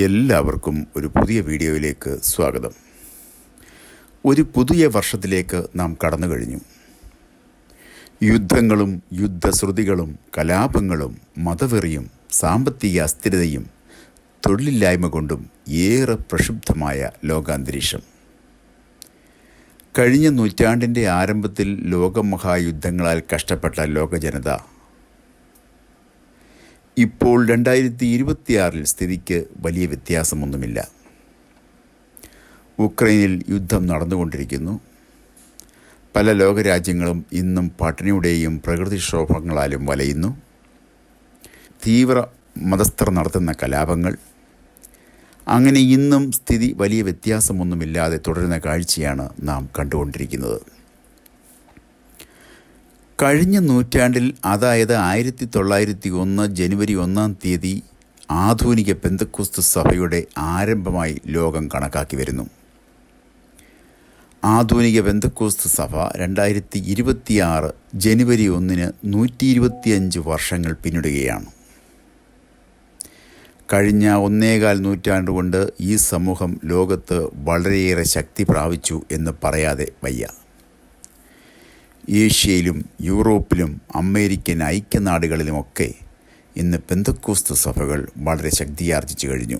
എല്ലാവർക്കും ഒരു പുതിയ വീഡിയോയിലേക്ക് സ്വാഗതം. ഒരു പുതിയ വർഷത്തിലേക്ക് നാം കടന്നു കഴിഞ്ഞു. യുദ്ധങ്ങളും യുദ്ധശ്രുതികളും കലാപങ്ങളും മതവെറിയും സാമ്പത്തിക അസ്ഥിരതയും തൊഴിലില്ലായ്മ കൊണ്ടും ഏറെ പ്രക്ഷുബ്ധമായ ലോകാന്തരീക്ഷം. കഴിഞ്ഞ നൂറ്റാണ്ടിൻ്റെ ആരംഭത്തിൽ ലോകമഹായുദ്ധങ്ങളാൽ കഷ്ടപ്പെട്ട ലോകജനത ഇപ്പോൾ 2026 സ്ഥിതിക്ക് വലിയ വ്യത്യാസമൊന്നുമില്ല. ഉക്രൈനിൽ യുദ്ധം നടന്നുകൊണ്ടിരിക്കുന്നു. പല ലോകരാജ്യങ്ങളും ഇന്നും പട്ടിണിയുടെയും പ്രകൃതിക്ഷോഭങ്ങളാലും വലയുന്നു. തീവ്ര മതസ്ഥർ നടത്തുന്ന കലാപങ്ങൾ, അങ്ങനെ ഇന്നും സ്ഥിതി വലിയ വ്യത്യാസമൊന്നുമില്ലാതെ തുടരുന്ന കാഴ്ചയാണ് നാം കണ്ടുകൊണ്ടിരിക്കുന്നത്. കഴിഞ്ഞ നൂറ്റാണ്ടിൽ, അതായത് 1901 ജനുവരി 1 ആധുനിക പെന്തക്കോസ്ത് സഭയുടെ ആരംഭമായി ലോകം കണക്കാക്കി വരുന്നു. ആധുനിക പെന്തക്കോസ്ത് സഭ 2026 ജനുവരി 1 125 വർഷങ്ങൾ പിന്നിടുകയാണ്. കഴിഞ്ഞ 1.25 നൂറ്റാണ്ടുകൊണ്ട് ഈ സമൂഹം ലോകത്ത് വളരെയേറെ ശക്തി പ്രാപിച്ചു എന്ന് പറയാതെ വയ്യ. ഏഷ്യയിലും യൂറോപ്പിലും അമേരിക്കൻ ഐക്യനാടുകളിലുമൊക്കെ ഇന്ന് പെന്തക്കോസ്ത് സഭകൾ വളരെ ശക്തിയാർജിച്ചു കഴിഞ്ഞു.